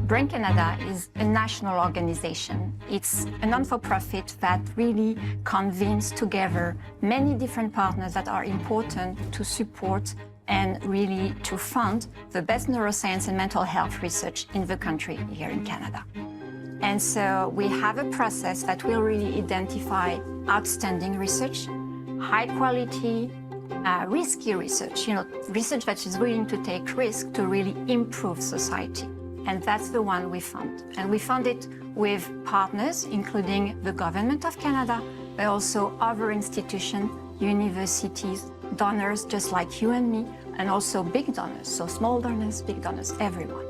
Brain Canada is a national organization. It's a non-for-profit that really convenes together many different partners that are important to support and really to fund the best neuroscience and mental health research in the country here in Canada. And so we have a process that will really identify outstanding research, high quality, risky research, research that is willing to take risk to really improve society. And that's the one we fund. And we fund it with partners, including the Government of Canada, but also other institutions, universities, donors just like you and me, and also big donors, so small donors, big donors, everyone.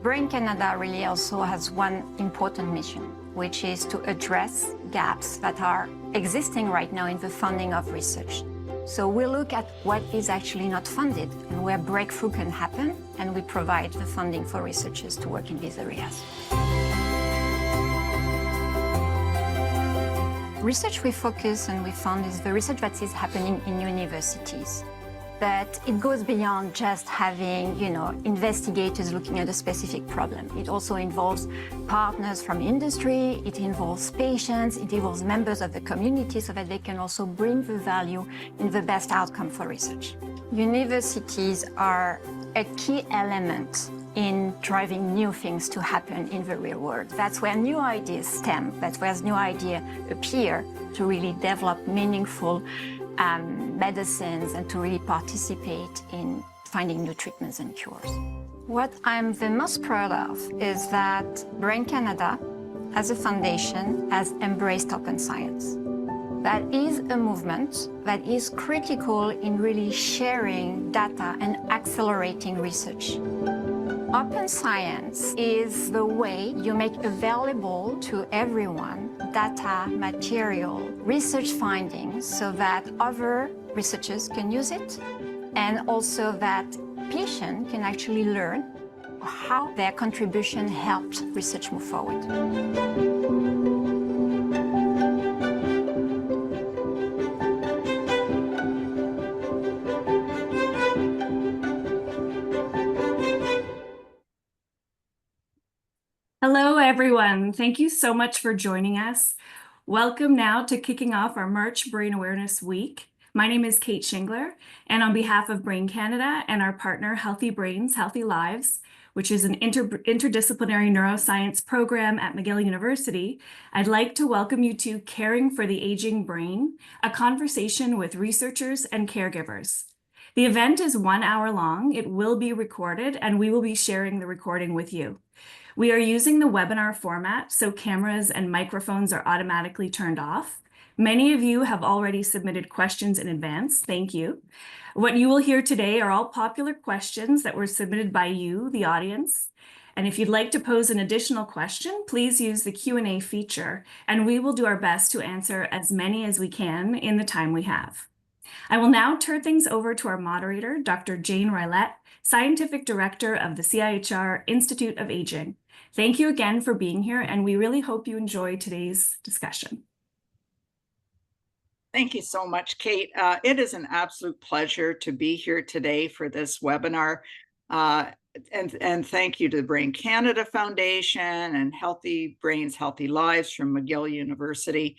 Brain Canada really also has one important mission, which is to address gaps that are existing right now in the funding of research. So we look at what is actually not funded and where breakthrough can happen, and we provide the funding for researchers to work in these areas. Research we focus and we fund is the research that is happening in universities. But it goes beyond just having, investigators looking at a specific problem. It also involves partners from industry, it involves patients, it involves members of the community so that they can also bring the value in the best outcome for research. Universities are a key element in driving new things to happen in the real world. That's where new ideas stem, that's where new ideas appear to really develop meaningful medicines and to really participate in finding new treatments and cures. What I'm the most proud of is that Brain Canada, as a foundation, has embraced open science. That is a movement that is critical in really sharing data and accelerating research. Open science is the way you make available to everyone data, material, research findings so that other researchers can use it, and also that patients can actually learn how their contribution helped research move forward. Hello, everyone. Thank you so much for joining us. Welcome now to kicking off our March Brain Awareness Week. My name is Kate Shingler, and on behalf of Brain Canada and our partner Healthy Brains, Healthy Lives, which is an interdisciplinary neuroscience program at McGill University, I'd like to welcome you to Caring for the Aging Brain, a conversation with researchers and caregivers. The event is 1 hour long. It will be recorded, and we will be sharing the recording with you. We are using the webinar format, so cameras and microphones are automatically turned off. Many of you have already submitted questions in advance. Thank you. What you will hear today are all popular questions that were submitted by you, the audience. And if you'd like to pose an additional question, please use the Q&A feature, and we will do our best to answer as many as we can in the time we have. I will now turn things over to our moderator, Dr. Jane Rylett, Scientific Director of the CIHR Institute of Aging. Thank you again for being here, and we really hope you enjoy today's discussion. Thank you so much, Kate. It is an absolute pleasure to be here today for this webinar. And thank you to the Brain Canada Foundation and Healthy Brains, Healthy Lives from McGill University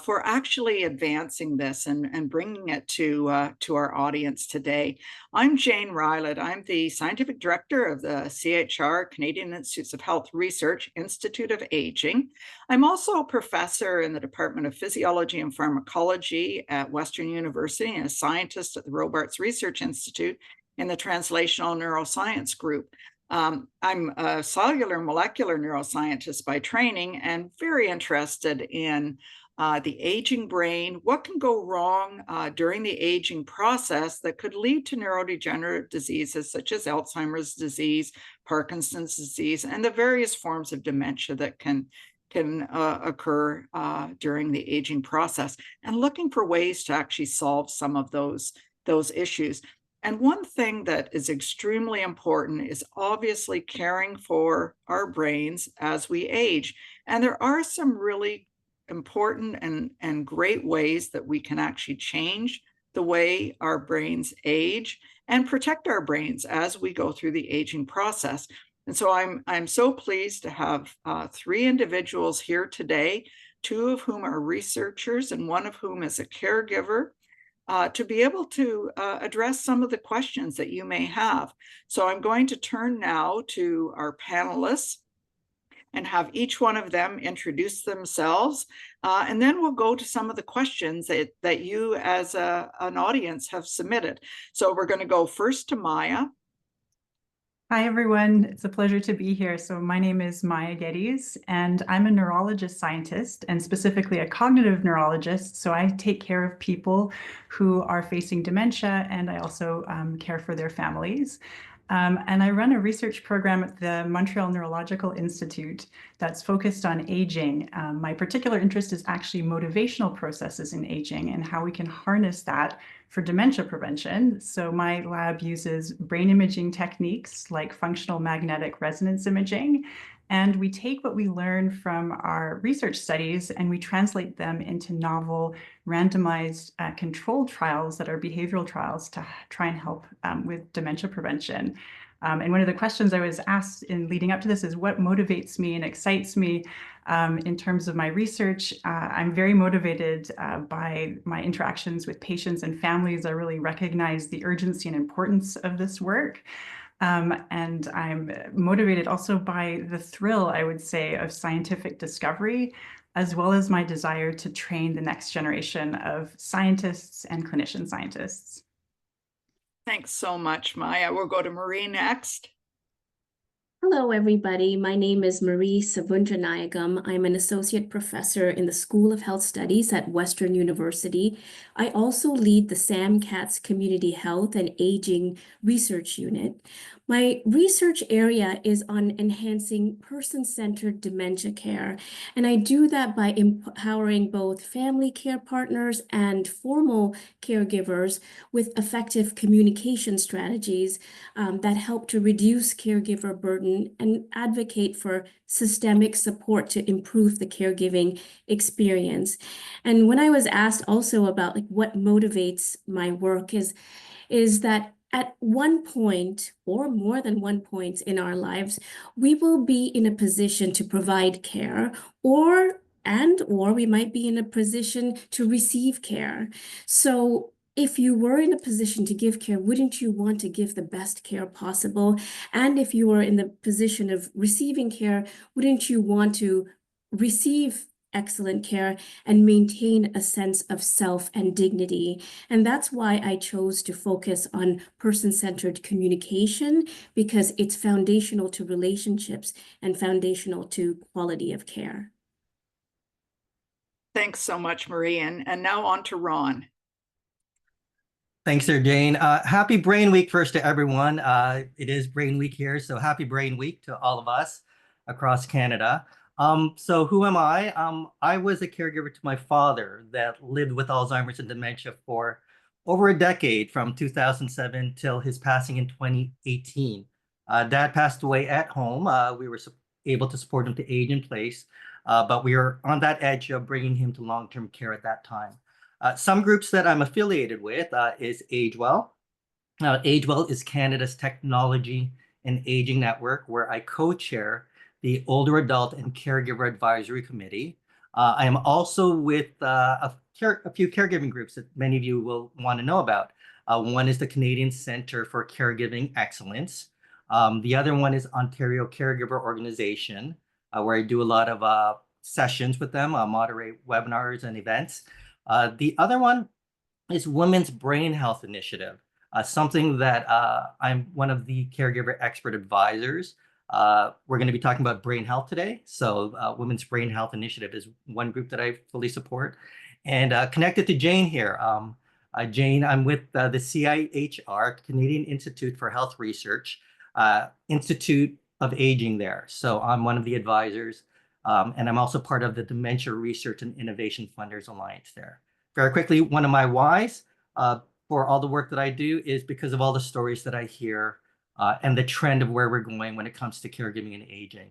for actually advancing this and bringing it to our audience today. I'm Jane Rylett. I'm the Scientific Director of the CIHR, Canadian Institutes of Health Research, Institute of Aging. I'm also a professor in the Department of Physiology and Pharmacology at Western University and a scientist at the Robarts Research Institute in the Translational Neuroscience group. I'm a cellular molecular neuroscientist by training and very interested in the aging brain, what can go wrong during the aging process that could lead to neurodegenerative diseases such as Alzheimer's disease, Parkinson's disease, and the various forms of dementia that can occur during the aging process, and looking for ways to actually solve some of those issues. And one thing that is extremely important is obviously caring for our brains as we age. And there are some really important and great ways that we can actually change the way our brains age and protect our brains as we go through the aging process. And so I'm so pleased to have three individuals here today, two of whom are researchers and one of whom is a caregiver, to be able to address some of the questions that you may have. So I'm going to turn now to our panelists and have each one of them introduce themselves. And then we'll go to some of the questions that you as an audience have submitted. So we're going to go first to Maiya. Hi, everyone. It's a pleasure to be here. So my name is Maiya Geddes, and I'm a neurologist scientist and specifically a cognitive neurologist. So I take care of people who are facing dementia, and I also care for their families. And I run a research program at the Montreal Neurological Institute that's focused on aging. My particular interest is actually motivational processes in aging and how we can harness that for dementia prevention. So my lab uses brain imaging techniques like functional magnetic resonance imaging. And we take what we learn from our research studies and we translate them into novel randomized controlled trials that are behavioral trials to try and help with dementia prevention. And one of the questions I was asked in leading up to this is what motivates me and excites me in terms of my research. I'm very motivated by my interactions with patients and families. I really recognize the urgency and importance of this work. And I'm motivated also by the thrill, I would say, of scientific discovery, as well as my desire to train the next generation of scientists and clinician scientists. Thanks so much, Maiya. We'll go to Marie next. Hello, everybody. My name is Marie Savundranayagam. I'm an associate professor in the School of Health Studies at Western University. I also lead the Sam Katz Community Health and Aging Research Unit. My research area is on enhancing person-centered dementia care, and I do that by empowering both family care partners and formal caregivers with effective communication strategies that help to reduce caregiver burden and advocate for systemic support to improve the caregiving experience. And when I was asked also about what motivates my work is that at one point or more than one point in our lives, we will be in a position to provide care or we might be in a position to receive care. So if you were in a position to give care, wouldn't you want to give the best care possible? And if you were in the position of receiving care, wouldn't you want to receive excellent care and maintain a sense of self and dignity? And that's why I chose to focus on person-centered communication, because it's foundational to relationships and foundational to quality of care. Thanks so much, Marie. And now on to Ron. Thanks there, Jane. Happy Brain Week first to everyone. It is Brain Week here, so happy Brain Week to all of us across Canada. So who am I? I was a caregiver to my father that lived with Alzheimer's and dementia for over a decade, from 2007 till his passing in 2018. Dad passed away at home. We were able to support him to age in place, but we were on that edge of bringing him to long-term care at that time. Some groups that I'm affiliated with is AgeWell. AgeWell is Canada's technology and aging network, where I co-chair the Older Adult and Caregiver Advisory Committee. I am also with a few caregiving groups that many of you will want to know about. One is the Canadian Centre for Caregiving Excellence. The other one is Ontario Caregiver Organization, where I do a lot of sessions with them, moderate webinars and events. The other one is Women's Brain Health Initiative, something that I'm one of the caregiver expert advisors. We're going to be talking about brain health today. So Women's Brain Health Initiative is one group that I fully support. And connected to Jane here. Jane, I'm with the CIHR, Canadian Institute for Health Research, Institute of Aging there. So I'm one of the advisors. And I'm also part of the Dementia Research and Innovation Funders Alliance there. Very quickly, one of my whys for all the work that I do is because of all the stories that I hear and the trend of where we're going when it comes to caregiving and aging.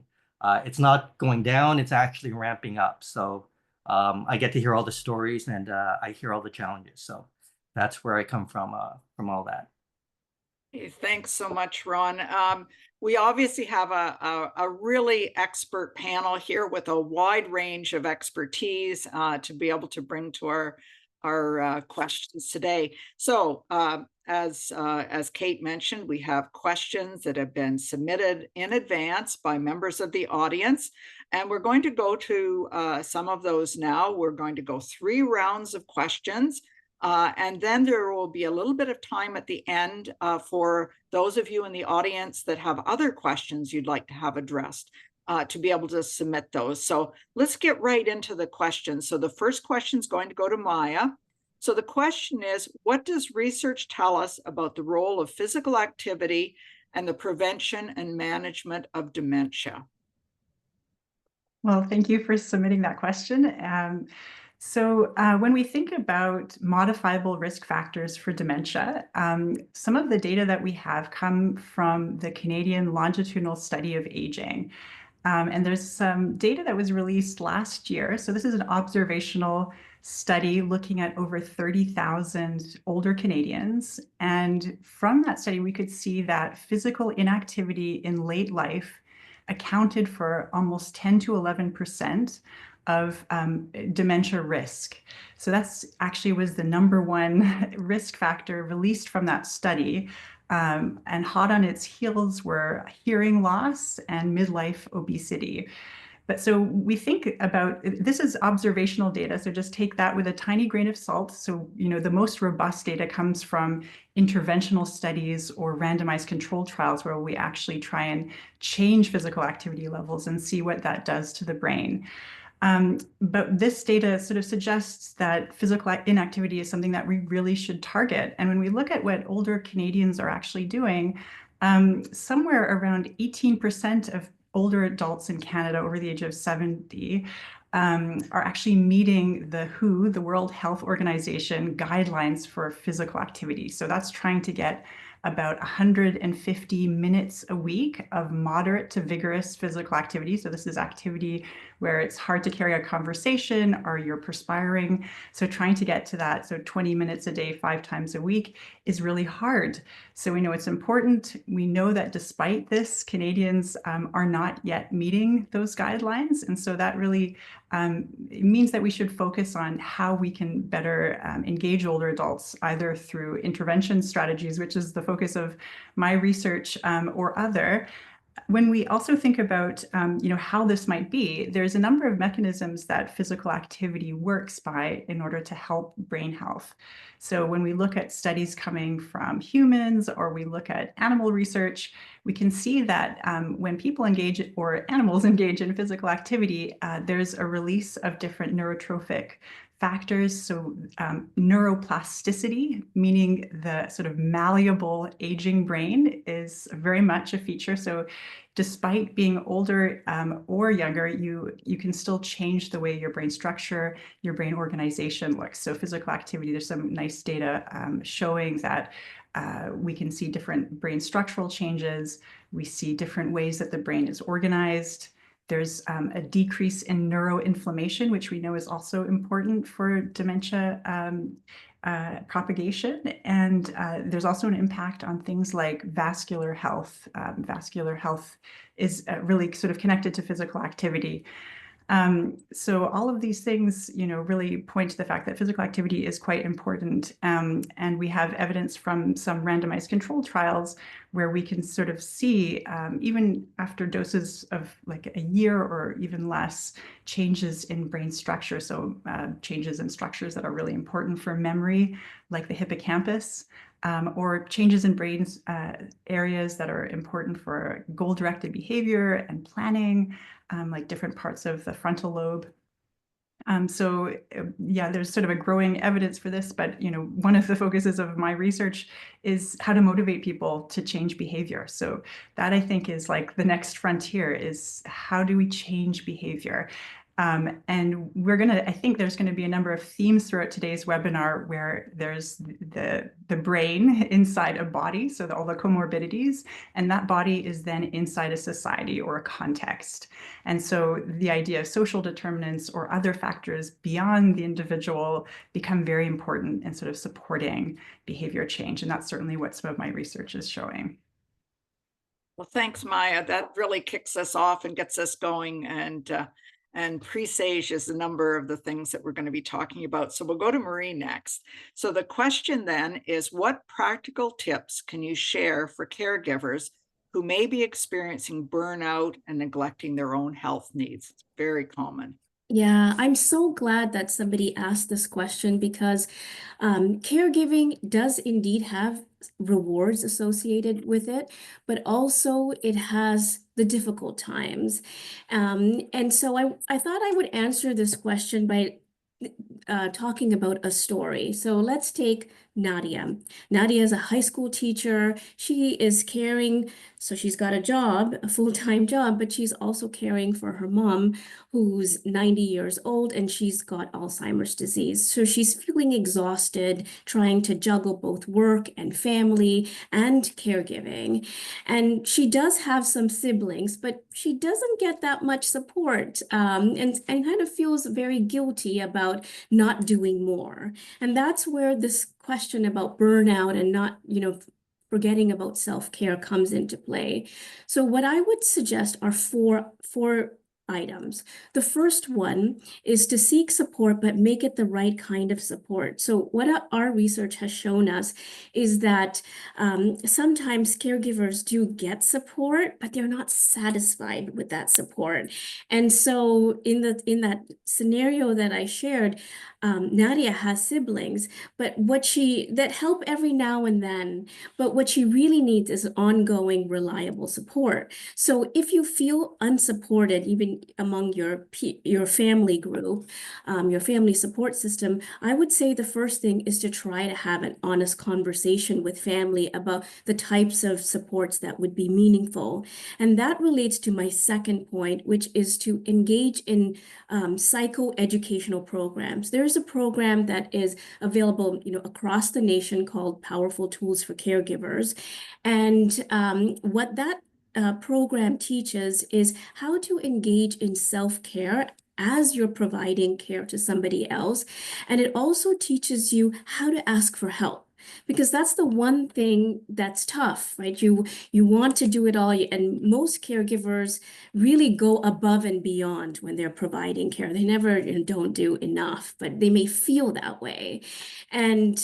It's not going down, it's actually ramping up. So I get to hear all the stories and I hear all the challenges. So that's where I come from all that. Thanks so much, Ron. We obviously have a really expert panel here with a wide range of expertise to be able to bring to our questions today. So as Kate mentioned, we have questions that have been submitted in advance by members of the audience, and we're going to go to some of those now. We're going to go 3 rounds of questions. And then there will be a little bit of time at the end for those of you in the audience that have other questions you'd like to have addressed to be able to submit those. So let's get right into the questions. So the first question is going to go to Maiya. So the question is, what does research tell us about the role of physical activity and the prevention and management of dementia? Well, thank you for submitting that question. So when we think about modifiable risk factors for dementia, some of the data that we have come from the Canadian Longitudinal Study of Aging. And there's some data that was released last year. So this is an observational study looking at over 30,000 older Canadians. And from that study, we could see that physical inactivity in late life accounted for almost 10 to 11% of dementia risk. So that's actually was the #1 risk factor released from that study. And hot on its heels were hearing loss and midlife obesity. But so we think about, this is observational data, so just take that with a tiny grain of salt. So, the most robust data comes from interventional studies or randomized controlled trials where we actually try and change physical activity levels and see what that does to the brain. But this data sort of suggests that physical inactivity is something that we really should target. And when we look at what older Canadians are actually doing, somewhere around 18% of older adults in Canada over the age of 70 are actually meeting the WHO, the World Health Organization, guidelines for physical activity. So that's trying to get about 150 minutes a week of moderate to vigorous physical activity. So this is activity where it's hard to carry a conversation or you're perspiring. So trying to get to that, so 20 minutes a day, 5 times a week is really hard. So we know it's important. We know that despite this, Canadians are not yet meeting those guidelines. And so that really it means that we should focus on how we can better engage older adults, either through intervention strategies, which is the focus of my research, or other. When we also think about how this might be, there's a number of mechanisms that physical activity works by in order to help brain health. So when we look at studies coming from humans or we look at animal research, we can see that when people engage or animals engage in physical activity, there's a release of different neurotrophic factors. So neuroplasticity, meaning the sort of malleable aging brain, is very much a feature. So despite being older or younger, you can still change the way your brain structure, your brain organization looks. So physical activity, there's some nice data showing that we can see different brain structural changes. We see different ways that the brain is organized. There's a decrease in neuroinflammation, which we know is also important for dementia propagation. And there's also an impact on things like vascular health. Vascular health is really sort of connected to physical activity. So all of these things, really point to the fact that physical activity is quite important. And we have evidence from some randomized controlled trials where we can sort of see, even after doses of like a year or even less, changes in brain structure. So changes in structures that are really important for memory, like the hippocampus, or changes in brain's areas that are important for goal-directed behavior and planning, like different parts of the frontal lobe. So yeah, there's sort of a growing evidence for this, but one of the focuses of my research is how to motivate people to change behavior. So that, I think, is like the next frontier, is how do we change behavior? And I think there's going to be a number of themes throughout today's webinar where there's the brain inside a body, so all the comorbidities, and that body is then inside a society or a context. And so the idea of social determinants or other factors beyond the individual become very important in sort of supporting behavior change. And that's certainly what some of my research is showing. Well, thanks, Maiya. That really kicks us off and gets us going and presages a number of the things that we're going to be talking about. So we'll go to Marie next. So the question then is, what practical tips can you share for caregivers who may be experiencing burnout and neglecting their own health needs? It's very common. Yeah, I'm so glad that somebody asked this question because caregiving does indeed have rewards associated with it, but also it has the difficult times. And so I thought I would answer this question by talking about a story. So let's take Nadia. Nadia is a high school teacher. She is caring, so she's got a job, a full-time job, but she's also caring for her mom, who's 90 years old, and she's got Alzheimer's disease. So she's feeling exhausted, trying to juggle both work and family and caregiving. And she does have some siblings, but she doesn't get that much support, and kind of feels very guilty about not doing more. And that's where this question about burnout and not, forgetting about self-care comes into play. So what I would suggest are four items. The first one is to seek support, but make it the right kind of support. So what our research has shown us is that sometimes caregivers do get support, but they're not satisfied with that support. And so in that scenario that I shared, Nadia has siblings, but that help every now and then, but what she really needs is ongoing, reliable support. So if you feel unsupported, even among your family group, your family support system, I would say the first thing is to try to have an honest conversation with family about the types of supports that would be meaningful. And that relates to my second point, which is to engage in psychoeducational programs. There's a program that is available, across the nation called Powerful Tools for Caregivers. And what that program teaches is how to engage in self-care as you're providing care to somebody else. And it also teaches you how to ask for help, because that's the one thing that's tough, right? You want to do it all, and most caregivers really go above and beyond when they're providing care. They never don't do enough, but they may feel that way. And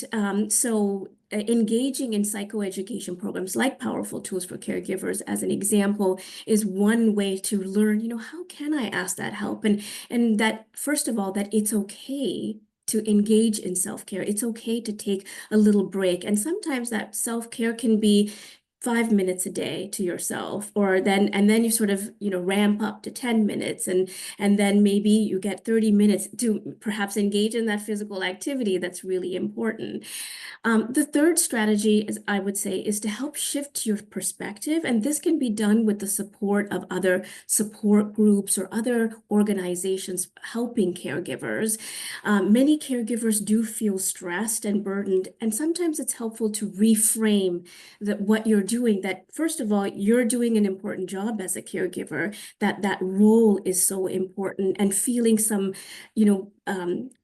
so engaging in psychoeducation programs like Powerful Tools for Caregivers, as an example, is one way to learn, how can I ask that help? And that, first of all, that it's okay to engage in self-care. It's okay to take a little break. And sometimes that self-care can be 5 minutes a day to yourself, and then you sort of, ramp up to 10 minutes, and then maybe you get 30 minutes to perhaps engage in that physical activity that's really important. The third strategy, is, I would say, is to help shift your perspective. And this can be done with the support of other support groups or other organizations helping caregivers. Many caregivers do feel stressed and burdened, and sometimes it's helpful to reframe what you're doing, that first of all, you're doing an important job as a caregiver, that role is so important, and feeling some,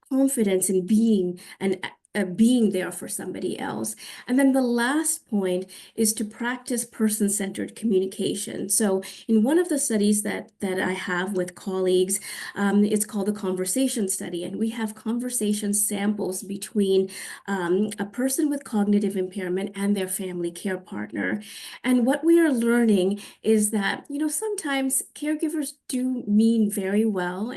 confidence in being there for somebody else. And then the last point is to practice person-centered communication. So in one of the studies that I have with colleagues, it's called the conversation study, and we have conversation samples between a person with cognitive impairment and their family care partner. And what we are learning is that, sometimes caregivers do mean very well,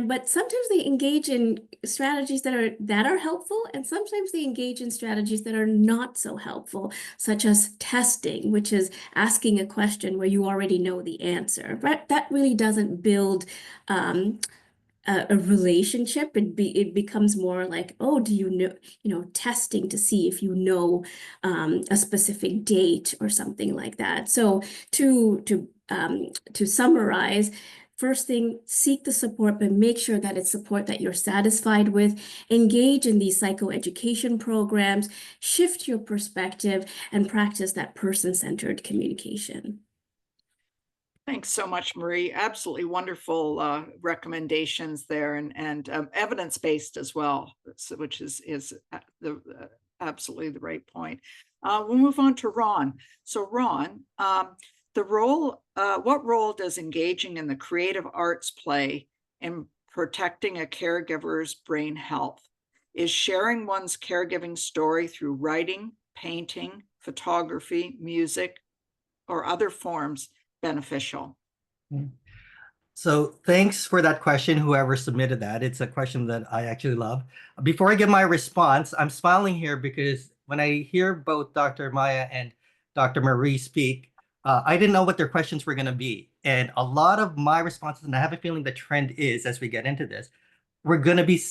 but sometimes they engage in strategies that are helpful, and sometimes they engage in strategies that are not so helpful, such as testing, which is asking a question where you already know the answer. But that really doesn't build a relationship. It becomes more like, oh, do you know, testing to see if you know a specific date or something like that. So to summarize, First thing, seek the support, but make sure that it's support that you're satisfied with. Engage in these psychoeducation programs, shift your perspective, and practice that person-centered communication. Thanks so much, Marie. Absolutely wonderful recommendations there, and evidence-based as well, which is absolutely the right point. We'll move on to Ron. So Ron, what role does engaging in the creative arts play in protecting a caregiver's brain health? Is sharing one's caregiving story through writing, painting, photography, music, or other forms beneficial? So thanks for that question, whoever submitted that. It's a question that I actually love. Before I give my response, I'm smiling here because when I hear both Dr. Maiya and Dr. Marie speak, I didn't know what their questions were going to be. And a lot of my responses, and I have a feeling the trend is, as we get into this, we're going to be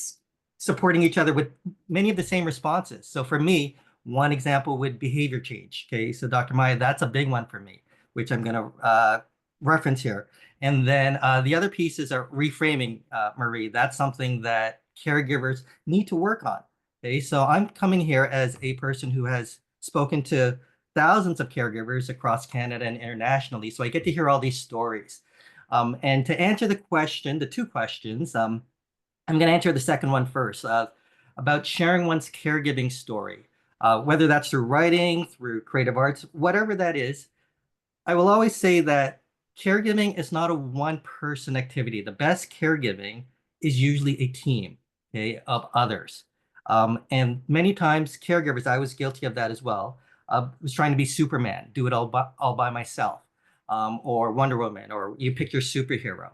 supporting each other with many of the same responses. So for me, one example would behavior change. Okay, so Dr. Maiya, that's a big one for me, which I'm going to reference here. And then the other pieces are reframing, Marie. That's something that caregivers need to work on. Okay, so I'm coming here as a person who has spoken to thousands of caregivers across Canada and internationally. So I get to hear all these stories. And to answer the question, the two questions, I'm going to answer the second one first, about sharing one's caregiving story, whether that's through writing, through creative arts, whatever that is. I will always say that caregiving is not a one-person activity. The best caregiving is usually a team, okay, of others. And many times caregivers, I was guilty of that as well, was trying to be Superman, do it all by myself, or Wonder Woman, or you pick your superhero.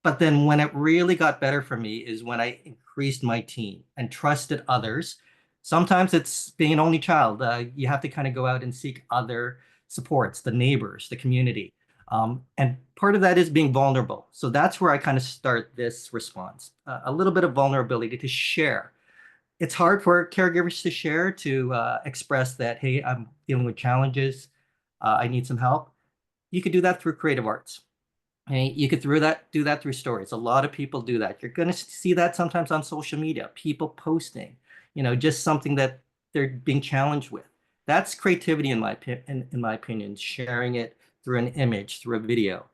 But then when it really got better for me is when I increased my team and trusted others. Sometimes it's being an only child. You have to kind of go out and seek other supports, the neighbors, the community. And part of that is being vulnerable. So that's where I kind of start this response, a little bit of vulnerability to share. It's hard for caregivers to share, to express that, hey, I'm dealing with challenges. I need some help. You could do that through creative arts. Okay? You could do that through stories. A lot of people do that. You're going to see that sometimes on social media, people posting, just something that they're being challenged with. That's creativity in my opinion, sharing it through an image, through a video.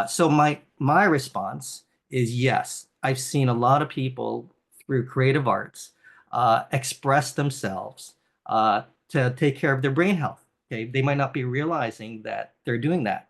So my response is yes. I've seen a lot of people through creative arts express themselves to take care of their brain health. Okay, they might not be realizing that they're doing that.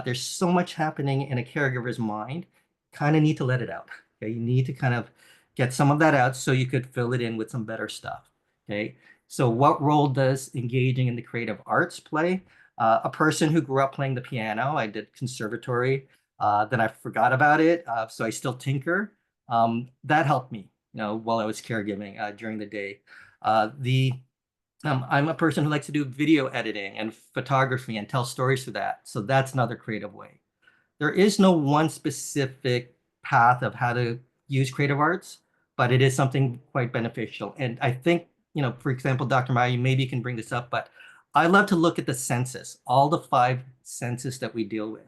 There's so much happening in a caregiver's mind. Kind of need to let it out. Okay, you need to kind of get some of that out so you could fill it in with some better stuff. Okay, so what role does engaging in the creative arts play? A person who grew up playing the piano, I did conservatory, then I forgot about it, so I still tinker. That helped me, while I was caregiving during the day. I'm a person who likes to do video editing and photography and tell stories through that. So that's another creative way. There is no one specific path of how to use creative arts, but it is something quite beneficial. And I think, for example, Dr. Maiya, maybe you can bring this up, but I love to look at the senses, all the 5 senses that we deal with.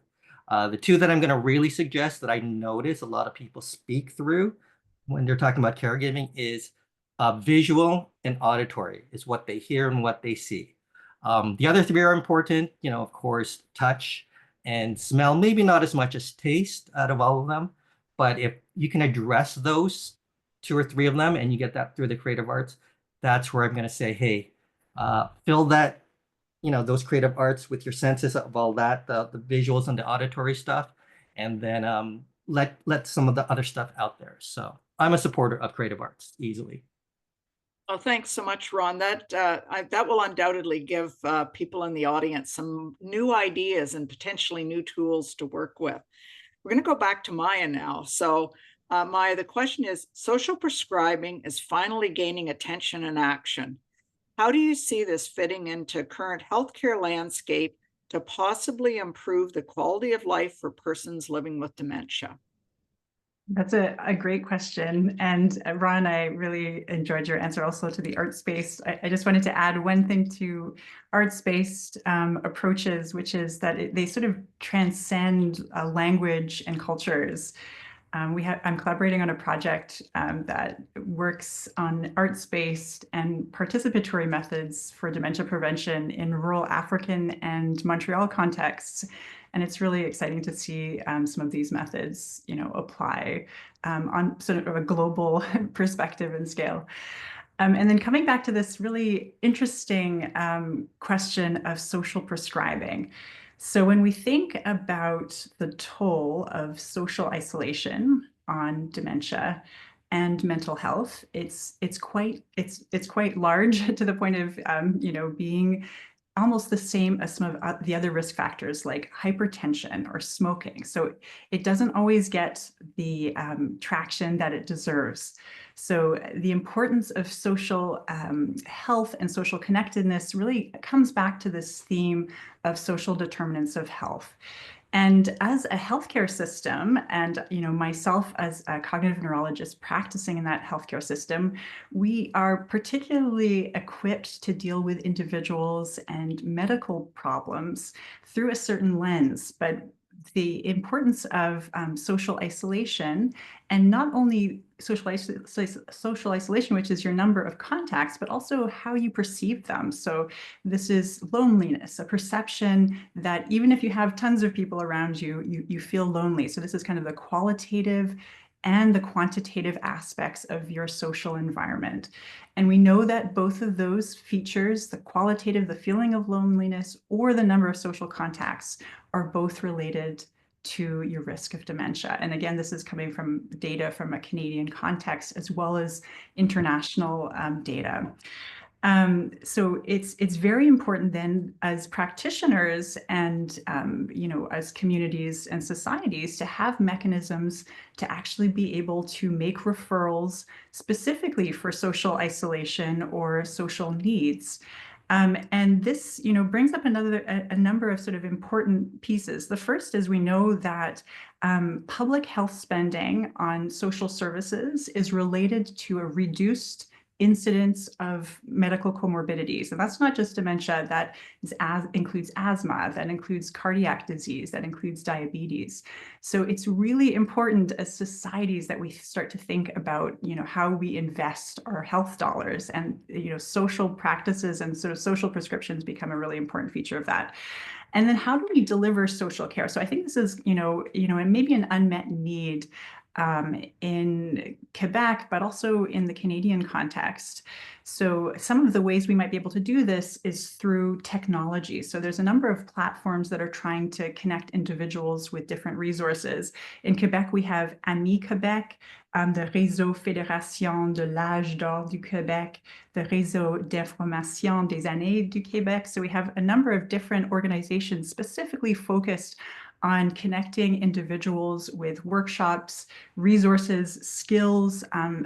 The 2 that I'm going to really suggest that I notice a lot of people speak through when they're talking about caregiving is visual and auditory, is what they hear and what they see. The other 3 are important, of course, touch and smell, maybe not as much as taste out of all of them, but if you can address those 2 or 3 of them and you get that through the creative arts, that's where I'm going to say, hey, fill that, those creative arts with your senses of all that, the visuals and the auditory stuff, and then let some of the other stuff out there. So I'm a supporter of creative arts easily. Well, thanks so much, Ron. That will undoubtedly give people in the audience some new ideas and potentially new tools to work with. We're going to go back to Maiya now. So Maiya, the question is, social prescribing is finally gaining attention and action. How do you see this fitting into current healthcare landscape to possibly improve the quality of life for persons living with dementia? That's a great question. And Ron, I really enjoyed your answer also to the arts-based. I just wanted to add one thing to arts-based approaches, which is that they sort of transcend language and cultures. I'm collaborating on a project that works on arts-based and participatory methods for dementia prevention in rural African and Montreal contexts. And it's really exciting to see some of these methods, apply on sort of a global perspective and scale. And then coming back to this really interesting question of social prescribing. So when we think about the toll of social isolation on dementia and mental health, it's quite large to the point of being almost the same as some of the other risk factors like hypertension or smoking. So it doesn't always get the traction that it deserves. So the importance of social health and social connectedness really comes back to this theme of social determinants of health. And as a healthcare system, and myself as a cognitive neurologist practicing in that healthcare system, we are particularly equipped to deal with individuals and medical problems through a certain lens. But the importance of social isolation, and not only social isolation, which is your number of contacts, but also how you perceive them. So this is loneliness, a perception that even if you have tons of people around you, you feel lonely. So this is kind of the qualitative and the quantitative aspects of your social environment. And we know that both of those features, the qualitative, the feeling of loneliness, or the number of social contacts, are both related to your risk of dementia. And again, this is coming from data from a Canadian context as well as international data. So it's very important then as practitioners and as communities and societies to have mechanisms to actually be able to make referrals specifically for social isolation or social needs. And this, brings up a number of sort of important pieces. The first is we know that public health spending on social services is related to a reduced incidence of medical comorbidities. And that's not just dementia, that includes asthma, that includes cardiac disease, that includes diabetes. So it's really important as societies that we start to think about, how we invest our health dollars, and, social practices and sort of social prescriptions become a really important feature of that. And then how do we deliver social care? So I think this is, and maybe an unmet need in Quebec, but also in the Canadian context. So some of the ways we might be able to do this is through technology. So there's a number of platforms that are trying to connect individuals with different resources. In Quebec, we have Ami Québec, the Réseau Fédération de l'Âge d'Or du Québec, the Réseau d'Information des Années du Québec. So we have a number of different organizations specifically focused on connecting individuals with workshops, resources, skills,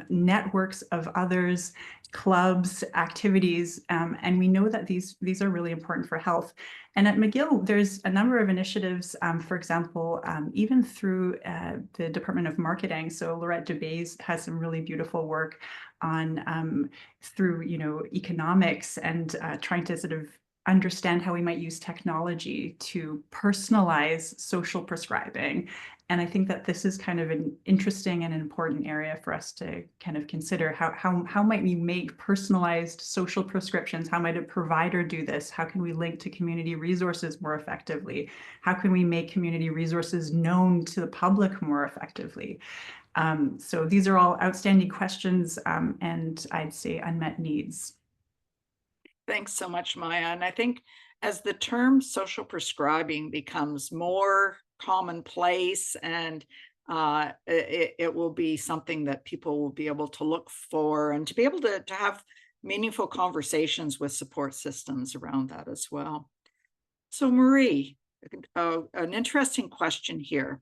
networks of others, clubs, activities, and we know that these are really important for health. And at McGill, there's a number of initiatives, for example, even through the Department of Marketing. So Rylett has some really beautiful work on through economics and trying to sort of understand how we might use technology to personalize social prescribing. And I think that this is kind of an interesting and an important area for us to kind of consider. How might we make personalized social prescriptions? How might a provider do this? How can we link to community resources more effectively? How can we make community resources known to the public more effectively? So these are all outstanding questions, and I'd say unmet needs. Thanks so much, Maiya. And I think as the term social prescribing becomes more commonplace, and it will be something that people will be able to look for, and to be able to have meaningful conversations with support systems around that as well. So Marie, an interesting question here.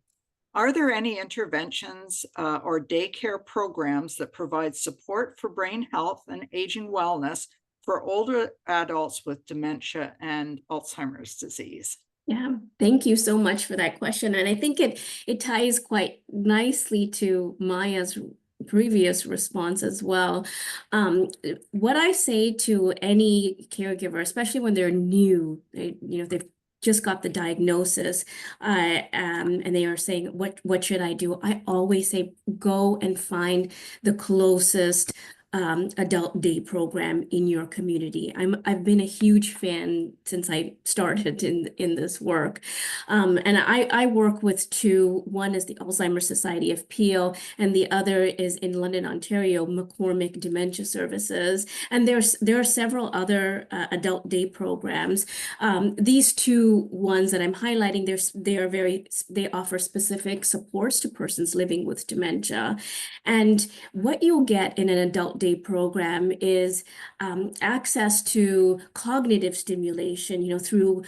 Are there any interventions or daycare programs that provide support for brain health and aging wellness for older adults with dementia and Alzheimer's disease? Yeah, thank you so much for that question. And I think it ties quite nicely to Maya's previous response as well. What I say to any caregiver, especially when they're new, they've just got the diagnosis, and they are saying, what should I do? I always say, go and find the closest adult day program in your community. I've been a huge fan since I started in this work. And I work with two. One is the Alzheimer's Society of Peel, and the other is in London, Ontario, McCormick Dementia Services. And there are several other adult day programs. These two ones that I'm highlighting, they offer specific supports to persons living with dementia. And what you'll get in an adult day program is access to cognitive stimulation, through,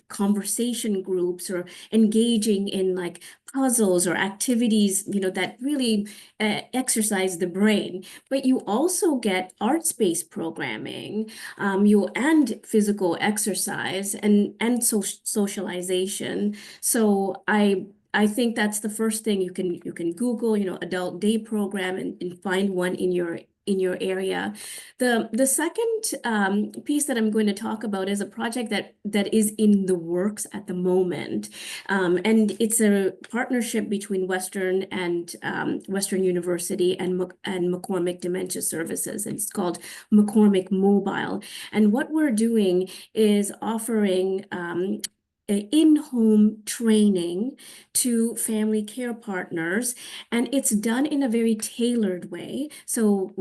conversation groups or engaging in like puzzles or activities, that really exercise the brain. But you also get arts-based programming, and physical exercise and socialization. So I think that's the first thing you can Google, adult day program and find one in your area. The second piece that I'm going to talk about is a project that is in the works at the moment, and it's a partnership between Western University and McCormick Dementia Services, and it's called McCormick Mobile. And what we're doing is offering in-home training to family care partners, and it's done in a very tailored way. So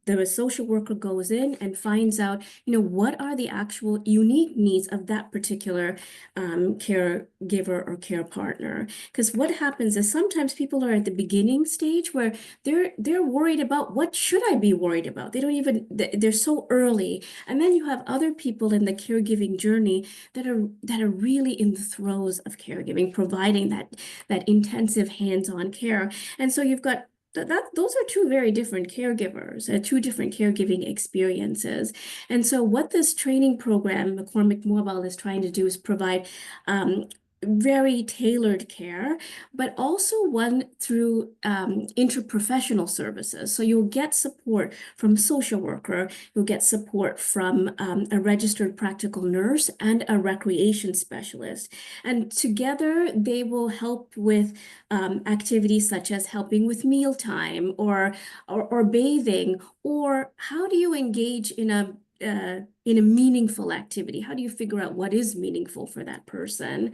the social worker goes in and finds out, what are the actual unique needs of that particular caregiver or care partner. Because what happens is sometimes people are at the beginning stage where they're worried about, what should I be worried about? They're so early. And then you have other people in the caregiving journey that are really in the throes of caregiving, providing that intensive hands-on care. And so you've got those are two very different caregivers, two different caregiving experiences. And so what this training program, McCormick Mobile, is trying to do is provide very tailored care, but also one through interprofessional services. So you'll get support from a social worker, you'll get support from a registered practical nurse and a recreation specialist. And together they will help with activities such as helping with mealtime or bathing, or how do you engage in a meaningful activity? How do you figure out what is meaningful for that person?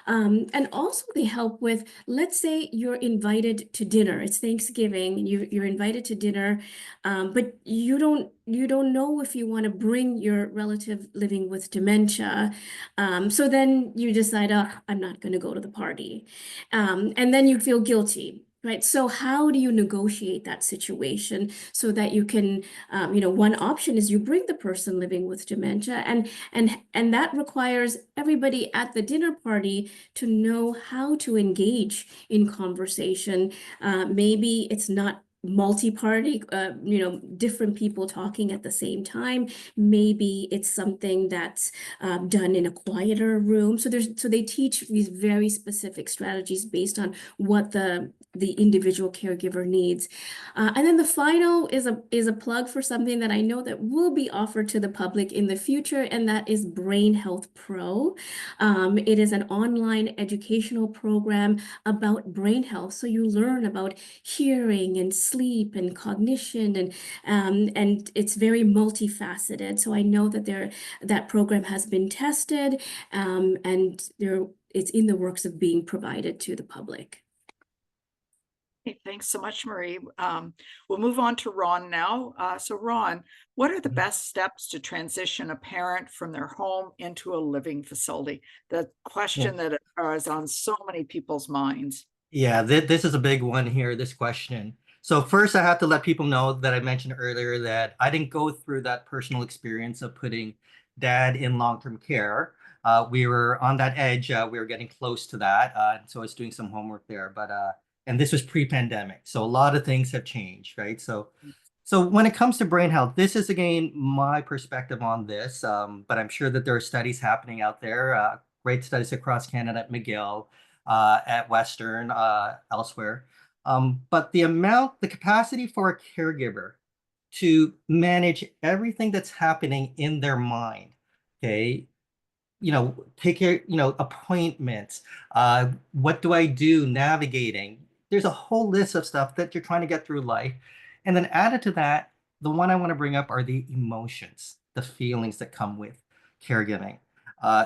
And also they help with, let's say you're invited to dinner. It's Thanksgiving, you're invited to dinner, but you don't know if you want to bring your relative living with dementia. So then you decide, oh, I'm not going to go to the party. And then you feel guilty. Right. So how do you negotiate that situation so that you can, one option is you bring the person living with dementia, and that requires everybody at the dinner party to know how to engage in conversation. Maybe it's not multi-party, different people talking at the same time. Maybe it's something that's done in a quieter room. So they teach these very specific strategies based on what the individual caregiver needs. And then the final is a plug for something that I know that will be offered to the public in the future, and that is Brain Health Pro. It is an online educational program about brain health. So you learn about hearing and sleep and cognition, and it's very multifaceted. So I know that that program has been tested, and it's in the works of being provided to the public. Hey, thanks so much, Marie. We'll move on to Ron now. So Ron, what are the best steps to transition a parent from their home into a living facility? The question that is on so many people's minds. Yeah, this is a big one here, this question. So first, I have to let people know that I mentioned earlier that I didn't go through that personal experience of putting dad in long-term care. We were on that edge. We were getting close to that. So I was doing some homework there. And this was pre-pandemic. So a lot of things have changed, right? So when it comes to brain health, this is, again, my perspective on this. But I'm sure that there are studies happening out there great studies across Canada at McGill, at Western, elsewhere. But the capacity for a caregiver to manage everything that's happening in their mind, okay, take care, appointments, what do I do, navigating. There's a whole list of stuff that you're trying to get through life. And then added to that, the one I want to bring up are the emotions, the feelings that come with caregiving.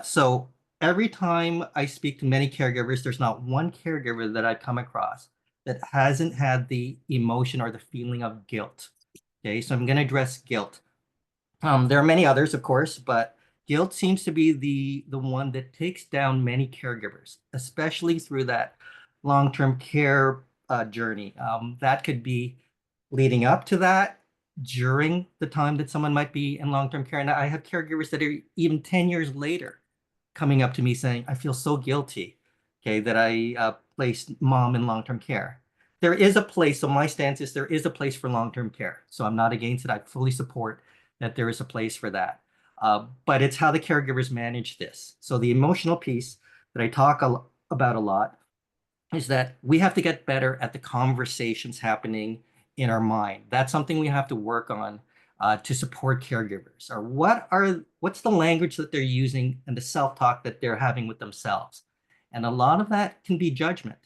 So every time I speak to many caregivers, there's not one caregiver that I come across that hasn't had the emotion or the feeling of guilt. Okay, so I'm going to address guilt. There are many others, of course, but guilt seems to be the one that takes down many caregivers, especially through that long-term care journey. That could be leading up to that, during the time that someone might be in long-term care. And I have caregivers that are even 10 years later coming up to me saying, I feel so guilty, okay, that I placed mom in long-term care. There is a place, so my stance is there is a place for long-term care. So I'm not against it. I fully support that there is a place for that. But it's how the caregivers manage this. So the emotional piece that I talk about a lot is that we have to get better at the conversations happening in our mind. That's something we have to work on to support caregivers. Or what's the language that they're using and the self-talk that they're having with themselves? And a lot of that can be judgment.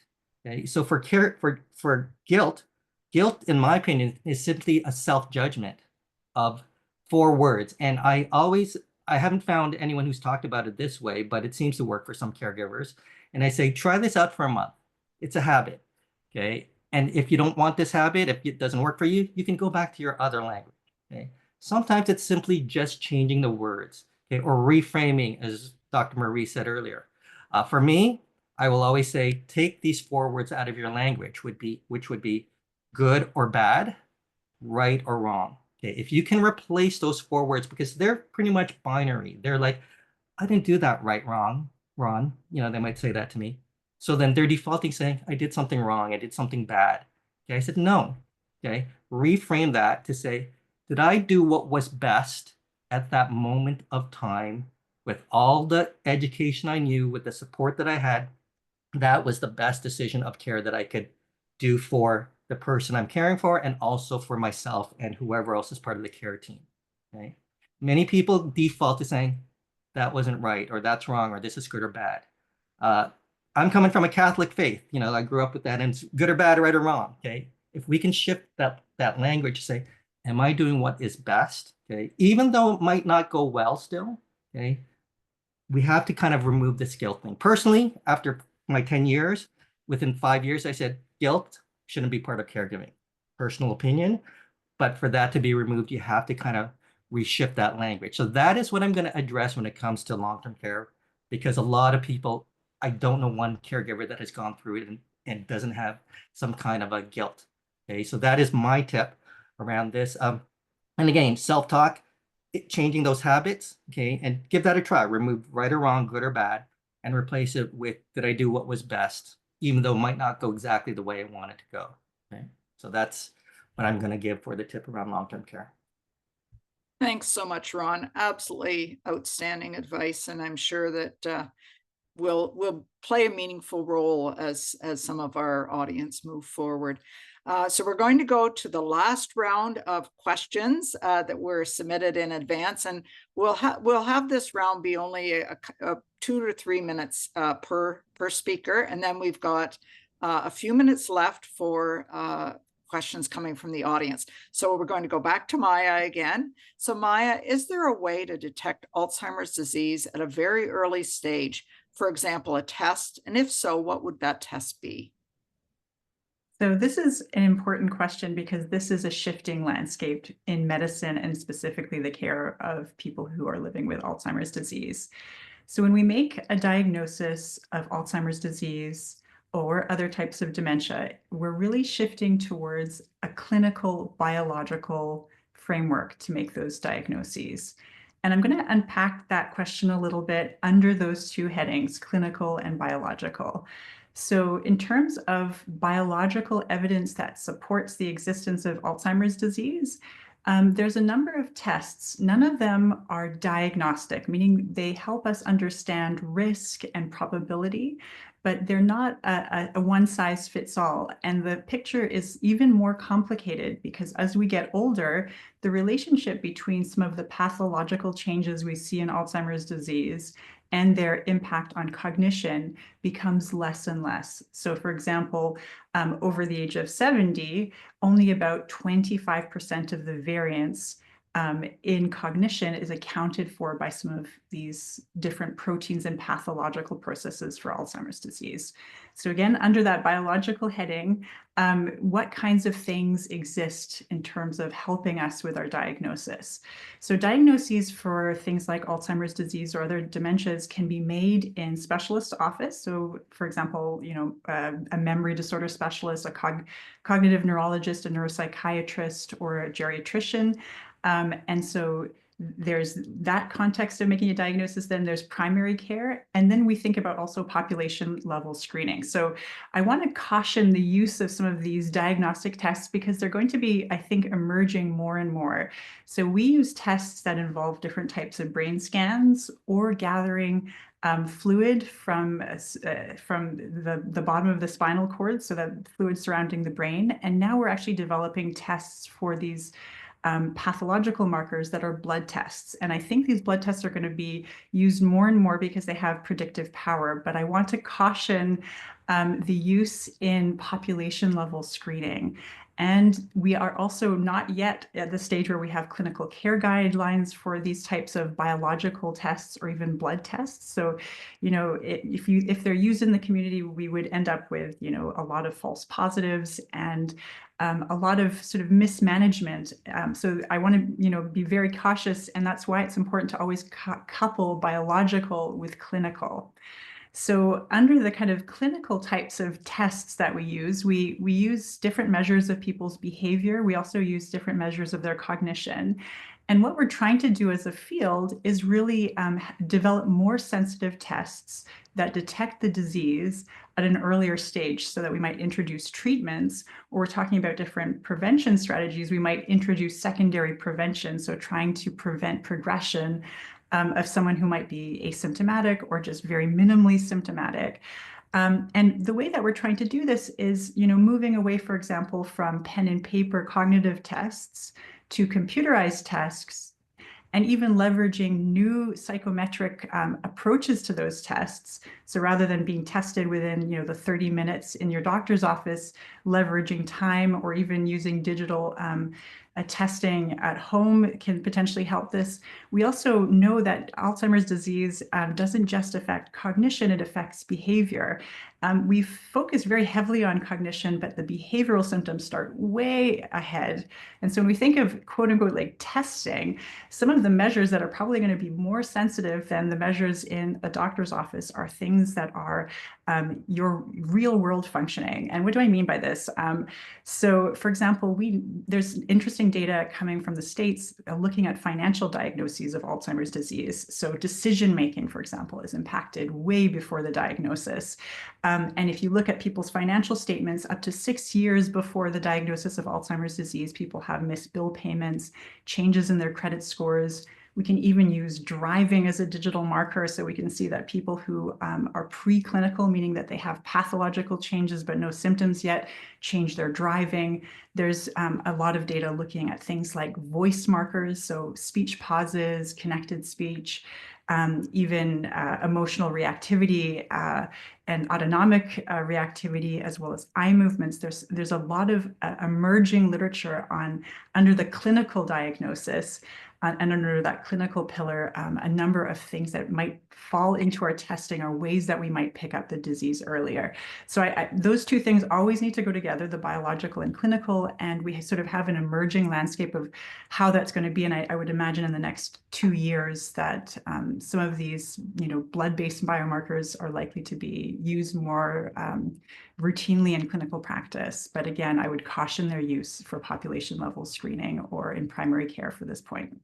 Okay, so for guilt, in my opinion, is simply a self-judgment of 4 words. And I haven't found anyone who's talked about it this way, but it seems to work for some caregivers. And I say, try this out for a month. It's a habit, okay? And if you don't want this habit, if it doesn't work for you, you can go back to your other language, okay? Sometimes it's simply just changing the words, okay? Or reframing, as Dr. Marie said earlier. For me, I will always say, take these 4 words out of your language, which would be good or bad, right or wrong. Okay, if you can replace those 4 words, because they're pretty much binary. They're like, I didn't do that right, wrong, Ron. They might say that to me. So then they're defaulting saying, I did something wrong. I did something bad. Okay, I said, no. Okay, reframe that to say, did I do what was best at that moment of time with all the education I knew, with the support that I had? That was the best decision of care that I could do for the person I'm caring for, and also for myself and whoever else is part of the care team. Okay. Many people default to saying that wasn't right, or that's wrong, or this is good or bad. I'm coming from a Catholic faith. I grew up with that, and it's good or bad, right or wrong. Okay. If we can shift that language to say, am I doing what is best? Okay. Even though it might not go well still. Okay. We have to kind of remove this guilt thing. Personally, after my 10 years, within 5 years, I said, guilt shouldn't be part of caregiving. Personal opinion, but for that to be removed, you have to kind of reshift that language. So that is what I'm going to address when it comes to long-term care, because a lot of people, I don't know one caregiver that has gone through it and doesn't have some kind of a guilt. Okay, so that is my tip around this. And again, self-talk, changing those habits, okay, and give that a try. Remove right or wrong, good or bad, and replace it with, did I do what was best, even though it might not go exactly the way I want it to go. Okay, so that's what I'm going to give for the tip around long-term care. Thanks so much, Ron. Absolutely outstanding advice, and I'm sure that will play a meaningful role as some of our audience move forward. So we're going to go to the last round of questions that were submitted in advance, and we'll have this round be only a 2 to 3 minutes per speaker, and then we've got a few minutes left for questions coming from the audience. So we're going to go back to Maiya again. So Maiya, is there a way to detect Alzheimer's disease at a very early stage? For example, a test, and if so, what would that test be? So this is an important question because this is a shifting landscape in medicine, and specifically the care of people who are living with Alzheimer's disease. So when we make a diagnosis of Alzheimer's disease or other types of dementia, we're really shifting towards a clinical biological framework to make those diagnoses. And I'm going to unpack that question a little bit under those 2 headings, clinical and biological. So in terms of biological evidence that supports the existence of Alzheimer's disease, There's a number of tests. None of them are diagnostic, meaning they help us understand risk and probability, but they're not a one-size-fits-all. And the picture is even more complicated because as we get older, the relationship between some of the pathological changes we see in Alzheimer's disease and their impact on cognition becomes less and less. So for example, over the age of 70, only about 25% of the variance in cognition is accounted for by some of these different proteins and pathological processes for Alzheimer's disease. So again, under that biological heading, what kinds of things exist in terms of helping us with our diagnosis? So diagnoses for things like Alzheimer's disease or other dementias can be made in specialist office. So for example, a memory disorder specialist, a cognitive neurologist, a neuropsychiatrist, or a geriatrician. And so there's that context of making a diagnosis, then there's primary care, and then we think about also population level screening. So I want to caution the use of some of these diagnostic tests because they're going to be, I think, emerging more and more. So we use tests that involve different types of brain scans or gathering fluid from the bottom of the spinal cord, so that fluid surrounding the brain. And now we're actually developing tests for these pathological markers that are blood tests. And I think these blood tests are going to be used more and more because they have predictive power. But I want to caution the use in population level screening. And we are also not yet at the stage where we have clinical care guidelines for these types of biological tests or even blood tests. So, if they're used in the community, we would end up with, a lot of false positives and a lot of sort of mismanagement. So I want to, be very cautious, and that's why it's important to always couple biological with clinical. So under the kind of clinical types of tests that we use different measures of people's behavior. We also use different measures of their cognition. And what we're trying to do as a field is really develop more sensitive tests that detect the disease at an earlier stage so that we might introduce treatments, or we're talking about different prevention strategies. We might introduce secondary prevention, so trying to prevent progression of someone who might be asymptomatic or just very minimally symptomatic. And the way that we're trying to do this is, moving away, for example, from pen and paper cognitive tests to computerized tests, and even leveraging new psychometric approaches to those tests. So rather than being tested within, the 30 minutes in your doctor's office, leveraging time or even using digital testing at home can potentially help this. We also know that Alzheimer's disease doesn't just affect cognition, it affects behavior. We focus very heavily on cognition, but the behavioral symptoms start way ahead. And so when we think of quote unquote like testing, some of the measures that are probably going to be more sensitive than the measures in a doctor's office are things that are your real world functioning. And what do I mean by this? So for example, there's interesting data coming from the States looking at financial diagnoses of Alzheimer's disease. So decision-making, for example, is impacted way before the diagnosis. And if you look at people's financial statements, up to 6 years before the diagnosis of Alzheimer's disease, people have missed bill payments, changes in their credit scores. We can even use driving as a digital marker. So we can see that people who are preclinical, meaning that they have pathological changes but no symptoms yet, change their driving. There's a lot of data looking at things like voice markers, so speech pauses, connected speech, even emotional reactivity and autonomic reactivity, as well as eye movements. There's a lot of emerging literature under the clinical diagnosis and under that clinical pillar, a number of things that might fall into our testing are ways that we might pick up the disease earlier. So those two things always need to go together, the biological and clinical, and we sort of have an emerging landscape of how that's going to be. And I would imagine in the next 2 years that some of these, blood-based biomarkers are likely to be used more routinely in clinical practice. But again, I would caution their use for population level screening or in primary care for this point.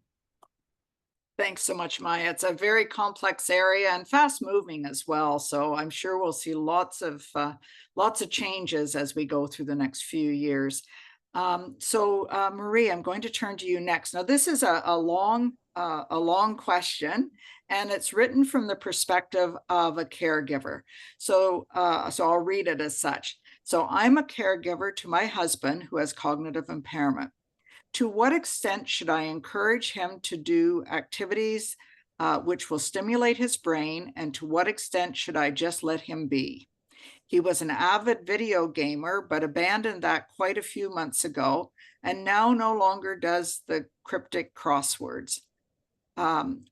Thanks so much, Maiya. It's a very complex area and fast moving as well. So I'm sure we'll see lots of changes as we go through the next few years. Marie, I'm going to turn to you next. Now, this is a long question, and it's written from the perspective of a caregiver. So I'll read it as such. So I'm a caregiver to my husband who has cognitive impairment. To what extent should I encourage him to do activities which will stimulate his brain, and to what extent should I just let him be? He was an avid video gamer, but abandoned that quite a few months ago, and now no longer does the cryptic crosswords,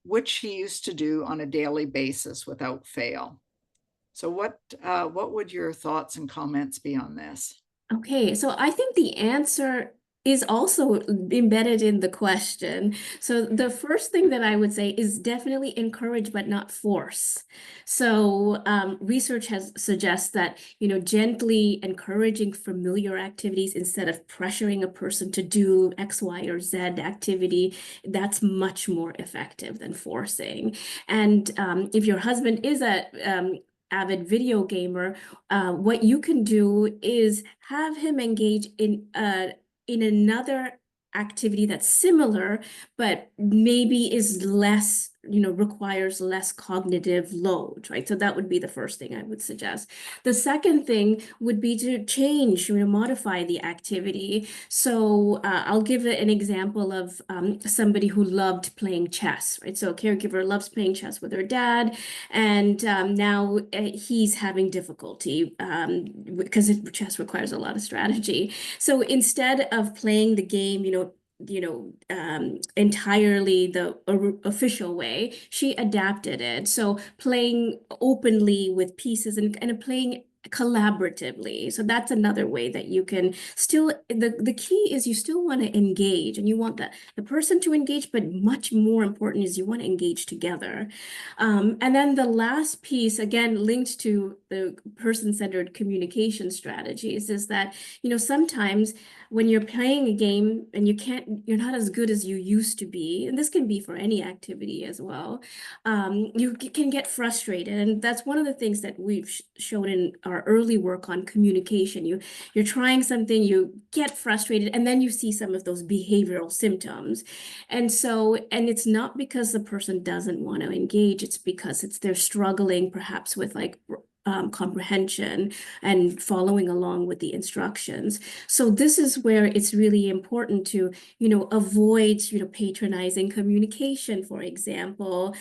which he used to do on a daily basis without fail. So what would your thoughts and comments be on this? Okay, so I think the answer is also embedded in the question. So the first thing that I would say is definitely encourage but not force. So research has suggests that, gently encouraging familiar activities instead of pressuring a person to do X, Y, or Z activity, that's much more effective than forcing. And if your husband is a avid video gamer, what you can do is have him engage in another activity that's similar, but maybe is less, requires less cognitive load, right? So that would be the first thing I would suggest. The second thing would be to change, modify the activity. So I'll give an example of somebody who loved playing chess, right? So a caregiver loves playing chess with her dad, and now he's having difficulty because chess requires a lot of strategy. So instead of playing the game, entirely the official way, she adapted it. So playing openly with pieces and playing collaboratively. So that's another way that you can still, the key is you still want to engage, and you want the person to engage, but much more important is you want to engage together. And then the last piece, again, linked to the person-centered communication strategies, is that, sometimes when you're playing a game and you're not as good as you used to be, and this can be for any activity as well, you can get frustrated. And that's one of the things that we've shown in our early work on communication. You're trying something, you get frustrated, and then you see some of those behavioral symptoms. And it's not because the person doesn't want to engage, it's because they're struggling perhaps with comprehension and following along with the instructions. So this is where it's really important to, avoid, patronizing communication, for example,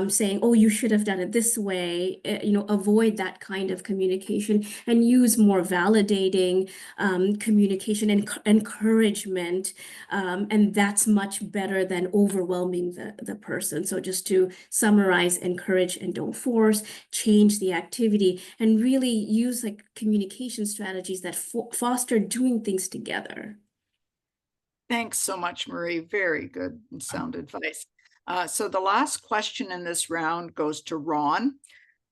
saying, oh, you should have done it this way, avoid that kind of communication and use more validating communication and encouragement. And that's much better than overwhelming the person. So just to summarize, encourage and don't force, change the activity, and really use communication strategies that foster doing things together. Thanks so much, Marie. Very good and sound advice. So the last question in this round goes to Ron.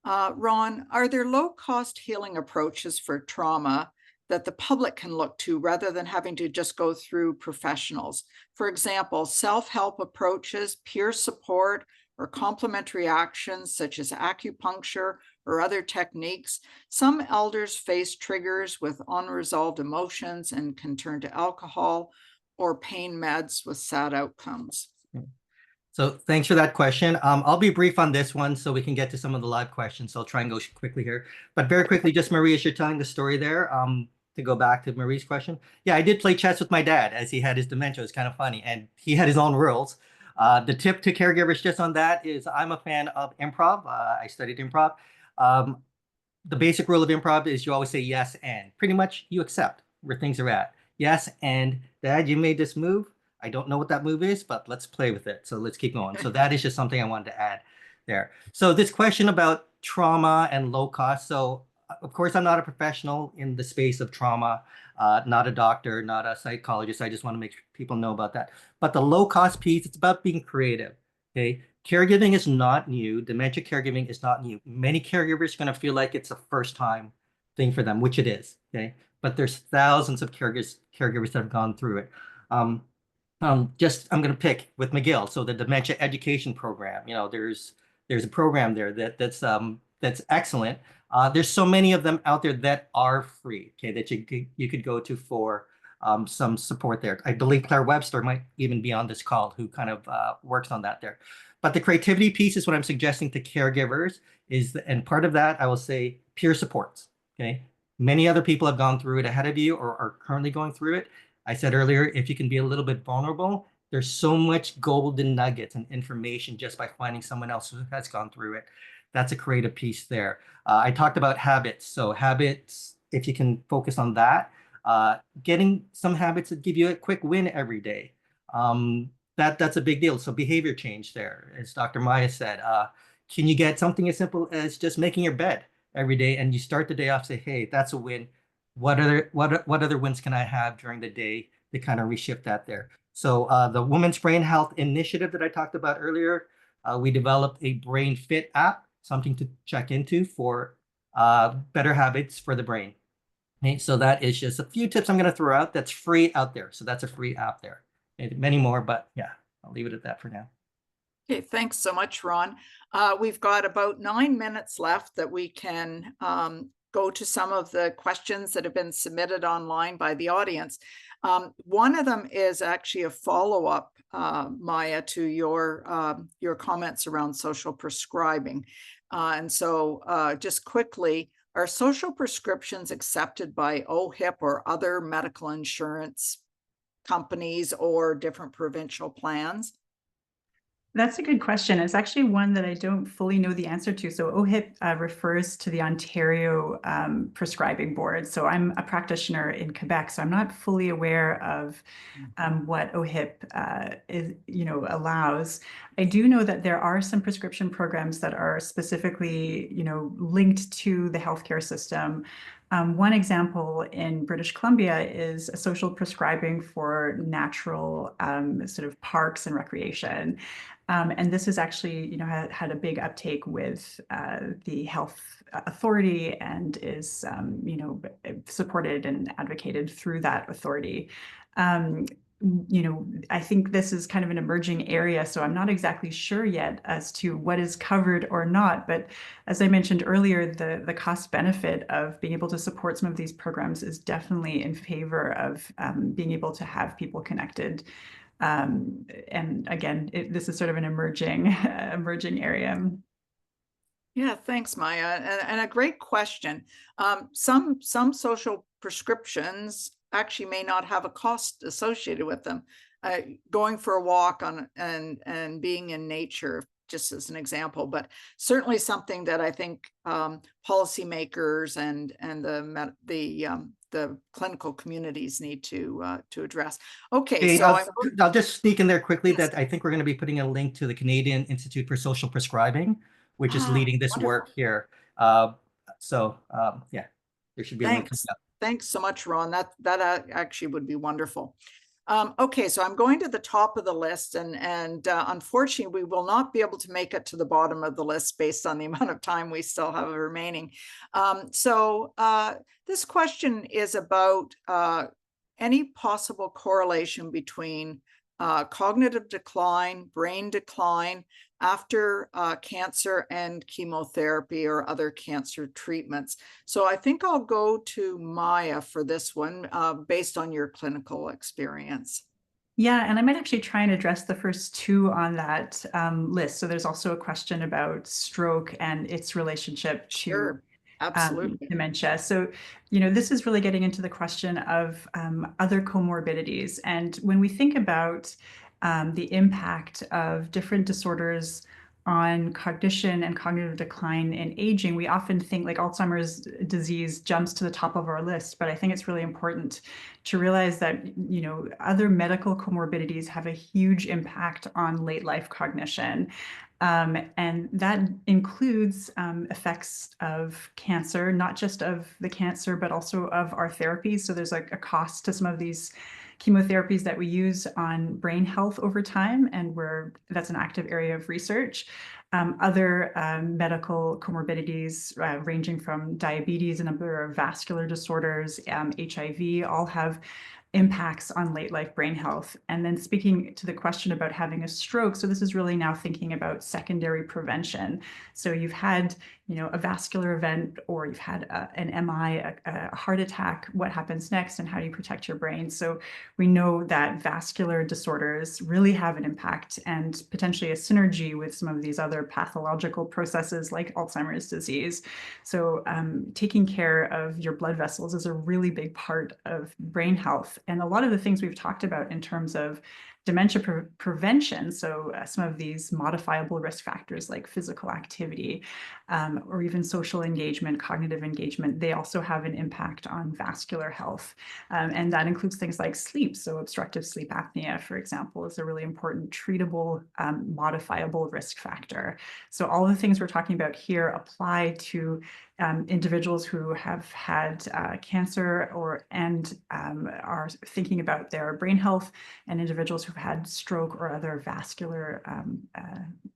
Ron, are there low-cost healing approaches for trauma that the public can look to rather than having to just go through professionals? For example, self-help approaches, peer support, or complementary actions such as acupuncture or other techniques. Some elders face triggers with unresolved emotions and can turn to alcohol or pain meds with sad outcomes. So thanks for that question. I'll be brief on this one so we can get to some of the live questions. So I'll try and go quickly here. But very quickly, just Marie, as you're telling the story there, to go back to Marie's question. Yeah, I did play chess with my dad as he had his dementia. It was kind of funny. And he had his own rules. The tip to caregivers just on that is I'm a fan of improv. I studied improv. The basic rule of improv is you always say yes and. Pretty much you accept where things are at. Yes, and Dad, you made this move. I don't know what that move is, but let's play with it. So let's keep going. So that is just something I wanted to add there. So this question about trauma and low cost. So of course, I'm not a professional in the space of trauma, not a doctor, not a psychologist. I just want to make people know about that. But the low cost piece, it's about being creative. Okay. Caregiving is not new. Dementia caregiving is not new. Many caregivers are going to feel like it's a first time thing for them, which it is. Okay. But there's thousands of caregivers that have gone through it. I'm going to pick with McGill. So the dementia education program, there's a program there that's excellent. There's so many of them out there that are free, okay, that you could go to for some support there. I believe Claire Webster might even be on this call, who kind of works on that there. But the creativity piece is what I'm suggesting to caregivers and part of that, I will say, peer supports, okay? Many other people have gone through it ahead of you or are currently going through it. I said earlier, if you can be a little bit vulnerable, there's so much golden nuggets and information just by finding someone else who has gone through it. That's a creative piece there. I talked about habits. So habits, if you can focus on that, getting some habits that give you a quick win every day. That's a big deal. So behavior change there, as Dr. Maiya said. Can you get something as simple as just making your bed every day, and you start the day off, say, hey, that's a win. What other wins can I have during the day to kind of reshift that there? So the Women's Brain Health Initiative that I talked about earlier, we developed a Brain Fit app, something to check into for better habits for the brain. Okay, so that is just a few tips I'm going to throw out that's free out there. So that's a free app there. And many more, but yeah, I'll leave it at that for now. Okay, thanks so much, Ron. We've got about 9 minutes left that we can go to some of the questions that have been submitted online by the audience. One of them is actually a follow-up, Maiya, to your comments around social prescribing. And so just quickly, are social prescriptions accepted by OHIP or other medical insurance companies or different provincial plans? That's a good question. It's actually one that I don't fully know the answer to. So OHIP refers to the Ontario Prescribing Board. So I'm a practitioner in Quebec, so I'm not fully aware of what OHIP allows. I do know that there are some prescription programs that are specifically, linked to the healthcare system. One example in British Columbia is a social prescribing for natural sort of parks and recreation. And this has actually, had a big uptake with the health authority and is, supported and advocated through that authority. I think this is kind of an emerging area, so I'm not exactly sure yet as to what is covered or not. But as I mentioned earlier, the cost benefit of being able to support some of these programs is definitely in favor of being able to have people connected. And again, this is sort of an emerging area. Yeah, thanks, Maiya, and a great question. Some social prescriptions actually may not have a cost associated with them. Going for a walk and being in nature, just as an example, but certainly something that I think policymakers and the clinical communities need to address. Okay, so I'll just sneak in there quickly. Yes. That I think we're going to be putting a link to the Canadian Institute for Social Prescribing, which is leading this wonderful work here. Yeah, there should be a link coming up. Thanks so much, Ron. That actually would be wonderful. Okay, so I'm going to the top of the list, and unfortunately, we will not be able to make it to the bottom of the list based on the amount of time we still have remaining. This question is about any possible correlation between cognitive decline, brain decline after cancer and chemotherapy or other cancer treatments. So I think I'll go to Maiya for this one based on your clinical experience. Yeah, and I might actually try and address the first two on that list. So there's also a question about stroke and its relationship to absolutely dementia. So, this is really getting into the question of other comorbidities. And when we think about the impact of different disorders on cognition and cognitive decline in aging, we often think like Alzheimer's disease jumps to the top of our list, but I think it's really important to realize that, other medical comorbidities have a huge impact on late life cognition. And that includes effects of cancer, not just of the cancer, but also of our therapies. So there's like a cost to some of these chemotherapies that we use on brain health over time, and that's an active area of research. Other medical comorbidities ranging from diabetes, a number of vascular disorders, HIV, all have impacts on late life brain health. And then speaking to the question about having a stroke, so this is really now thinking about secondary prevention. So you've had, a vascular event, or you've had an MI, a heart attack. What happens next, and how do you protect your brain? So we know that vascular disorders really have an impact, and potentially a synergy with some of these other pathological processes like Alzheimer's disease. So taking care of your blood vessels is a really big part of brain health. And a lot of the things we've talked about in terms of dementia prevention, so some of these modifiable risk factors like physical activity, or even social engagement, cognitive engagement, they also have an impact on vascular health. And that includes things like sleep. So obstructive sleep apnea, for example, is a really important treatable, modifiable risk factor. So all the things we're talking about here apply to individuals who have had cancer and are thinking about their brain health, and individuals who've had stroke or other vascular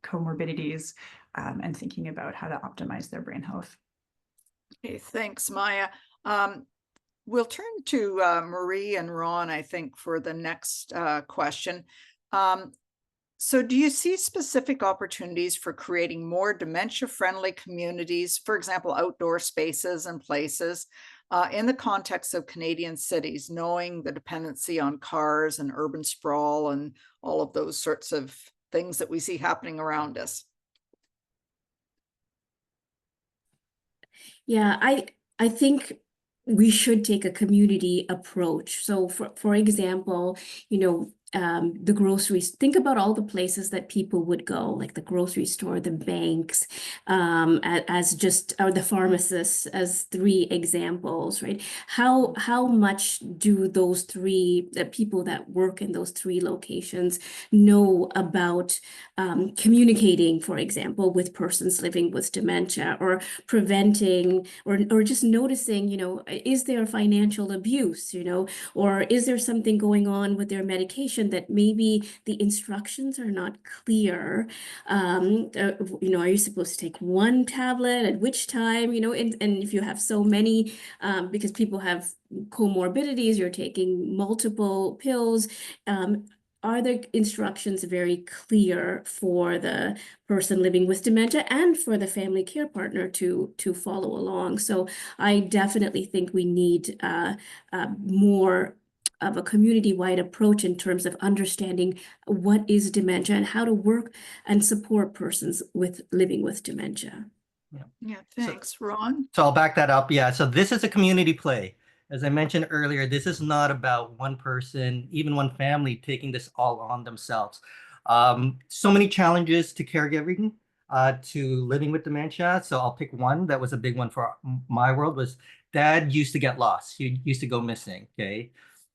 comorbidities, and thinking about how to optimize their brain health. Okay, thanks, Maiya. We'll turn to Marie and Ron, I think, for the next question. So do you see specific opportunities for creating more dementia-friendly communities, for example, outdoor spaces and places, in the context of Canadian cities, knowing the dependency on cars and urban sprawl and all of those sorts of things that we see happening around us? Yeah, I think we should take a community approach. So for example, the groceries, think about all the places that people would go, like the grocery store, the banks, or the pharmacists, as three examples, right? How much do those the people that work in those three locations know about communicating, for example, with persons living with dementia, or preventing, or just noticing, is there financial abuse, or is there something going on with their medication that maybe the instructions are not clear? Are you supposed to take one tablet at which time? And if you have so many, because people have comorbidities, you're taking multiple pills. Are the instructions very clear for the person living with dementia and for the family care partner to follow along? So I definitely think we need more of a community-wide approach in terms of understanding what is dementia and how to work and support persons living with dementia. Yeah, thanks, Ron. So I'll back that up. Yeah, so this is a community play. As I mentioned earlier, this is not about one person, even one family, taking this all on themselves. So many challenges to caregiving, to living with dementia. So I'll pick one that was a big one for my world. Was Dad used to get lost. He used to go missing, okay?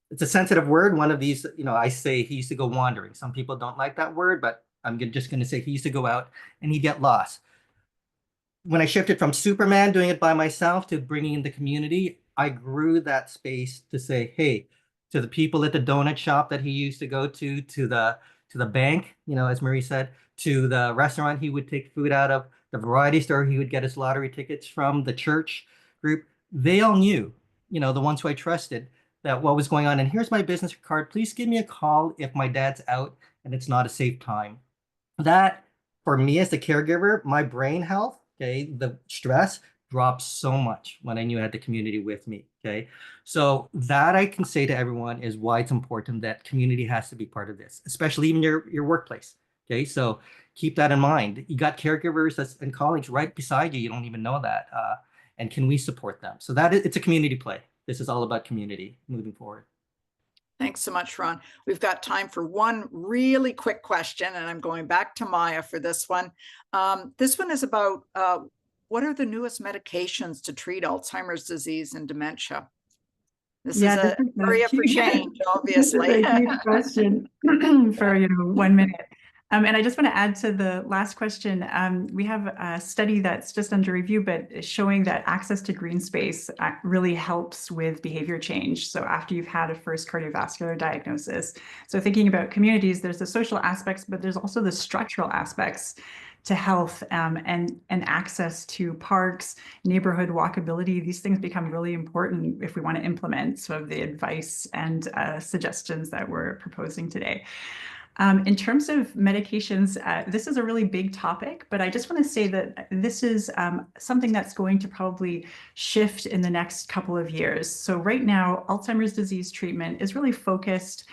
It's a sensitive word. One of these, I say he used to go wandering. Some people don't like that word, but I'm just going to say he used to go out and he'd get lost. When I shifted from Superman, doing it by myself, to bringing in the community, I grew that space to say, hey, to the people at the donut shop that he used to go to the bank, as Marie said, to the restaurant he would take food out of, the variety store he would get his lottery tickets from, the church group. They all knew, the ones who I trusted, that what was going on. And here's my business card. Please give me a call if my dad's out and it's not a safe time. That, for me as the caregiver, my brain health, okay, the stress dropped so much when I knew I had the community with me, okay? So that I can say to everyone is why it's important that community has to be part of this, especially even your workplace, okay? So keep that in mind. You got caregivers and colleagues right beside you. You don't even know that. And can we support them? So it's a community play. This is all about community moving forward. Thanks so much, Ron. We've got time for one really quick question, and I'm going back to Maiya for this one. This one is about what are the newest medications to treat Alzheimer's disease and dementia? This is an area for change, obviously. This is a huge question for 1 minute. And I just want to add to the last question. We have a study that's just under review, but showing that access to green space really helps with behavior change. So after you've had a first cardiovascular diagnosis. So thinking about communities, there's the social aspects, but there's also the structural aspects. to health and access to parks, neighborhood walkability. These things become really important if we want to implement some of the advice and suggestions that we're proposing today. In terms of medications, this is a really big topic, but I just want to say that this is something that's going to probably shift in the next couple of years. So right now, Alzheimer's disease treatment is really focused.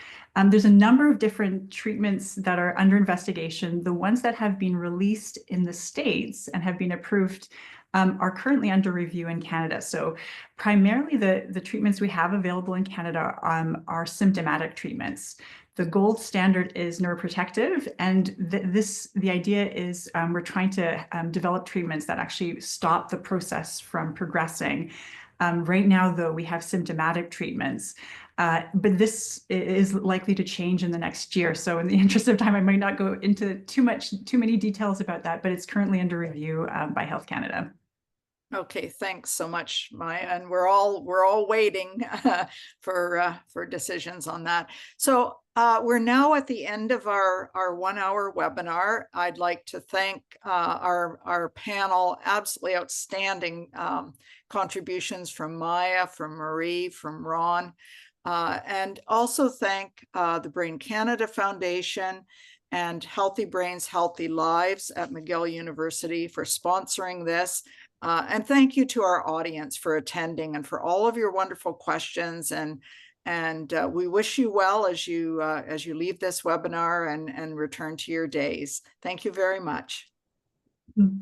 There's a number of different treatments that are under investigation. The ones that have been released in the States and have been approved are currently under review in Canada. So primarily the treatments we have available in Canada are symptomatic treatments. The gold standard is neuroprotective, and the idea is we're trying to develop treatments that actually stop the process from progressing. Right now, though, we have symptomatic treatments, but this is likely to change in the next year. So in the interest of time, I might not go into too many details about that, but it's currently under review by Health Canada. Okay, thanks so much, Maiya, and we're all waiting for decisions on that. So we're now at the end of our 1 hour webinar. I'd like to thank our panel, absolutely outstanding contributions from Maiya, from Marie, from Ron, and also thank the Brain Canada Foundation and Healthy Brains, Healthy Lives at McGill University for sponsoring this. And thank you to our audience for attending and for all of your wonderful questions. And we wish you well as you leave this webinar and return to your days. Thank you very much. Mm-hmm.